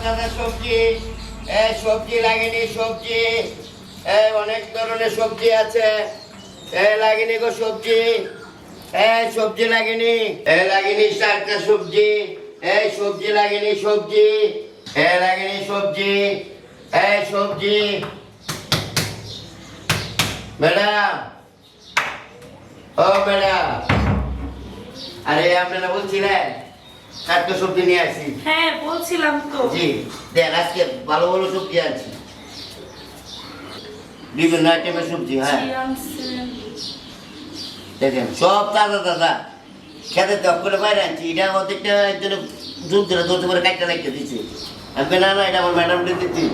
তাজা সবজি, সবজি লাগেনি, সবজি অনেক ধরনের সবজি আছে। লাগেনি গো সবজি, সবজি লাগেনি, লাগেনি টাটকা সবজি, সবজি লাগেনি, সবজি লাগেনি, সবজি সবজি। ম্যাডাম, ও ম্যাডাম, আরে আপনারা বলছিলেন টাটকা সবজি নিয়ে আসি। হ্যাঁ বলছিলাম তো। জি দেন, আজকে ভালো ভালো সবজি আছে, বিভিন্ন আইটেমের সবজি। হ্যাঁ জি আনছেন। দেখেন সব তাজা তাজা, খেতে টক করে বাইরে আনছি। এটা অর্ধেকটা একজনে জোর করে ধরতে পারে, কাটটা রাখতে দিচ্ছে। আমি না না, এটা আমার ম্যাডামকে দিচ্ছি।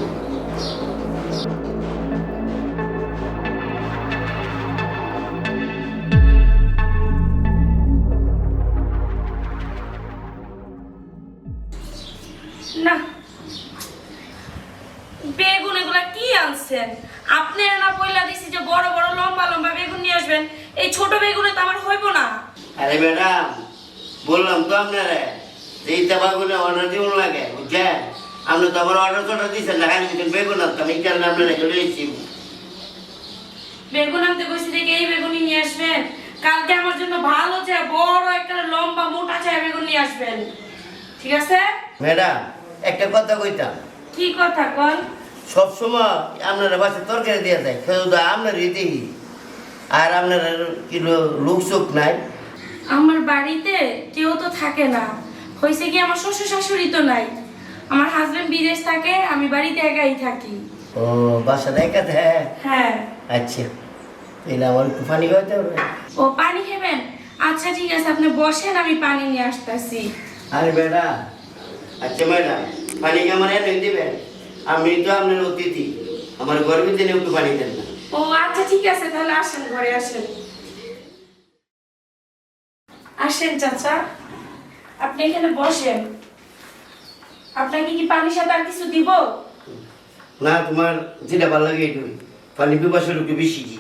না, বেগুন এগুলা কি আনছেন? আপনি না পয়লা দিছি যে বড় বড় লম্বা লম্বা বেগুন নিয়ে আসবেন, এই ছোট বেগুনে তো আমার হইব না। আরে ম্যাডাম, বললাম তো আপনারা যে এই তাবাগুলো অর্ডার দিন লাগে, বুঝছেন? আপনি তো আমার অর্ডার দিচ্ছেন না, খালি দিচ্ছেন বেগুন আনতাম, এই কারণে আপনারা চলে এসেছি। বেগুন আনতে কইছি দেখে এই বেগুনই নিয়ে আসবেন। কালকে আমার জন্য ভালো যে বড় একটা লম্বা মোটা চায় বেগুন নিয়ে আসবেন, ঠিক আছে? ম্যাডাম একটা কথা কইতাম, কি কথা কন? সবসময় আপনারা বাসে তরকারি দিয়ে যায়, শুধু তো আপনারই দেখি। আর আপনার কিলো লোক চোখ নাই। আমার বাড়িতে কেউ তো থাকে না, হয়েছে কি আমার শ্বশুর শাশুড়ি তো নাই, আমার হাজবেন্ড বিদেশ থাকে, আমি বাড়িতে একাই থাকি। ও বাসা দেখা দেয়? হ্যাঁ। আচ্ছা, তাহলে আমার একটু পানি খাওয়াতে হবে। ও পানি খাবেন? আচ্ছা ঠিক আছে, আপনি বসেন, আমি পানি নিয়ে আসতেছি। আরে ম্যাডাম, আচ্ছা ম্যাডাম, পানি আমার এনে দিবেন? আমি তো আপনার অতিথি, আমার গরমের দিনে একটু পানি দেন না। ও আচ্ছা ঠিক আছে, তাহলে আসেন, ঘরে আসেন। আসেন চাচা, আপনি এখানে বসেন। আপনাকে কি পানির সাথে আর কিছু দিব? না, তোমার যেটা ভালো লাগে একটু পানি পিপাসার একটু বেশি কি।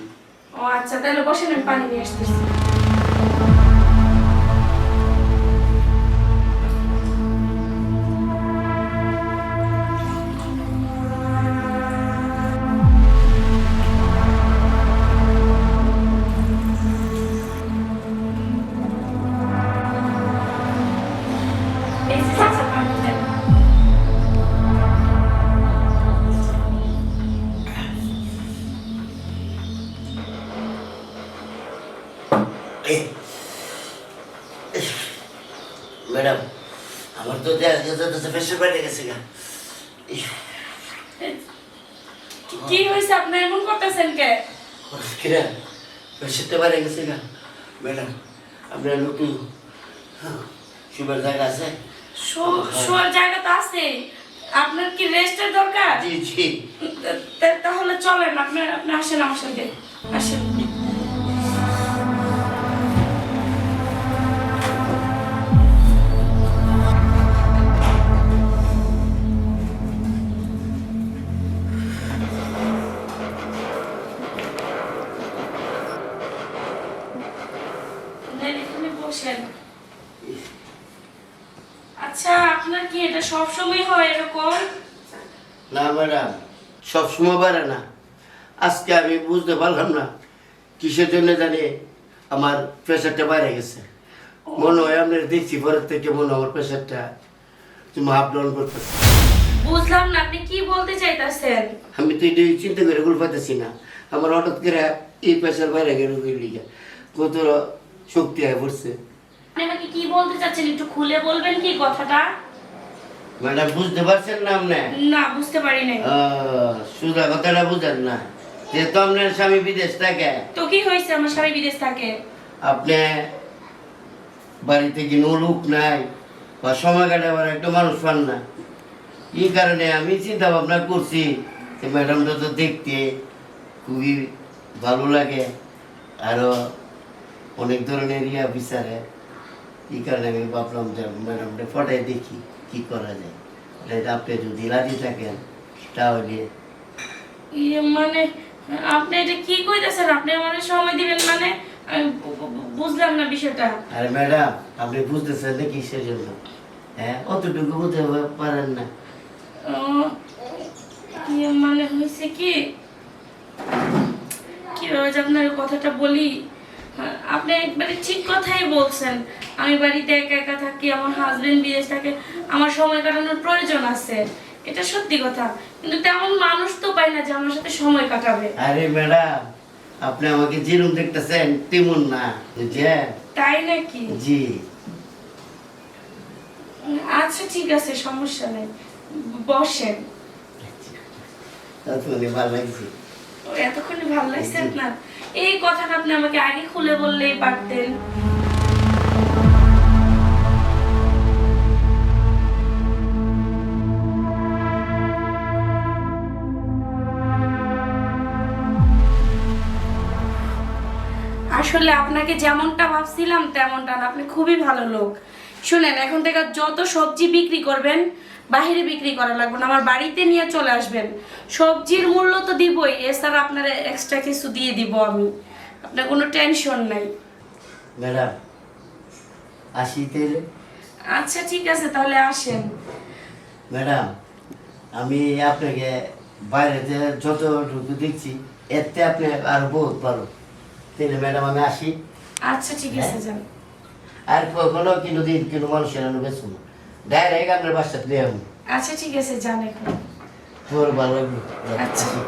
ও আচ্ছা, তাহলে বসেন, আমি পানি নিয়ে আসতেছি। এই যে চাচা, পানি দেন। ম্যাডাম, আমার তো প্রেশার বেড়ে গেছে গা। কি হয়েছে, আপনি এমন করতেছেন কে? কিরা প্রেশারটা বেড়ে গেছে গা। ম্যাডাম, আপনার নতুন শুবার জায়গা আছে? শোয়ার জায়গা তো আছে, আপনার কি রেস্টের দরকার? জি জি। তাহলে চলেন, আপনি আপনি আসেন আমার সাথে, আসেন। এখানে বসেন। আচ্ছা, আপনার কি এটা সব সময় হয় এরকম? না ম্যাডাম, সবসময় পারে না। আজকে আমি বুঝতে পারলাম না কিসের জন্য জানি আমার প্রেশারটা বাইরে গেছে। মনে হয় আপনার দেখছি পরের থেকে মনে হয় আমার প্রেশারটা তুমি আপ ডাউন করতেছে। বুঝলাম না, আপনি কি বলতে চাইতেছেন? আমি তো এটা চিন্তা করে গুল পাইতেছি না। আমার হঠাৎ করে এই প্রেশার বাইরে গেল লিগে কত শক্তি হয়ে পড়ছে। আপনি আমাকে কি বলতে চাচ্ছেন, একটু খুলে বলবেন কি কথাটা? ম্যাডাম বুঝতে পারছেন না আপনি? না, বুঝতে পারি নাই। সুদা কথাটা বুঝেন না, যেহেতু আপনার স্বামী বিদেশ থাকে। তো কি হয়েছে, আমার স্বামী বিদেশ থাকে? আপনি বাড়িতে কোনো লোক নাই বা সময় কাটাবার একটা মানুষ পান না, এই কারণে আমি চিন্তা ভাবনা করছি যে ম্যাডামটা তো দেখতে খুবই ভালো লাগে, আরো অনেক ধরনের বিচারে। এই কারণে আমি ভাবলাম যে ম্যাডামটা ফটাই দেখি কি করা যায়। আপনি যদি রাজি থাকেন তাহলে। মানে আপনি এটা কি কইতেছেন? আপনি আমাদের সময় দিবেন মানে? আমি বুঝলাম না বিষয়টা। আরে ম্যাডাম, আপনি বুঝতেছেন না কিসের জন্য? হ্যাঁ, অতটুকু বুঝতে পারেন না? মানে হয়েছে কি কিভাবে যে আপনার কথাটা বলি, আপনি একবারে ঠিক কথাই বলছেন। আমি বাড়িতে একা একা থাকি, আমার হাজবেন্ড বিদেশ থাকে, আমার সময় কাটানোর প্রয়োজন আছে, এটা সত্যি কথা। কিন্তু তেমন মানুষ তো পাই না যে আমার সাথে সময় কাটাবে। আরে ম্যাডাম, আপনি আমাকে যেরকম দেখতেছেন তেমন না, বুঝছেন? তাই নাকি? জি। আচ্ছা ঠিক আছে, সমস্যা নেই, বসেন। তাহলে ভালো লাগছে। ও, এতক্ষণে ভালো লাগছে আপনার? এই কথাটা আপনি আমাকে আগে খুলে বললেই পারতেন। আসলে আপনাকে যেমনটা ভাবছিলাম তেমনটা না, আপনি খুবই ভালো লোক। শুনেন, এখন থেকে যত সবজি বিক্রি করবেন বাইরে বিক্রি করা লাগবে না, আমার বাড়িতে নিয়ে চলে আসবেন। সবজির মূল্য তো দিবই, এছাড়া আপনার এক্সট্রা কিছু দিয়ে দিব আমি, আপনার কোনো টেনশন নাই। ম্যাডাম আসি তাহলে। আচ্ছা ঠিক আছে, তাহলে আসেন। ম্যাডাম আমি আপনাকে বাইরেতে যতটুকু দেখছি এতে আপনি আর বহুত ভালো। তাহলে ম্যাডাম আমি আসি। আচ্ছা ঠিক আছে, যান। আর কখনো দিন মানুষের বেছো না, ডাইরেক্ট আপনার বাসাতে নিয়ে আমি। আচ্ছা ঠিক আছে, যান এখন। তোর ভালো লাগবে। আচ্ছা। আসি।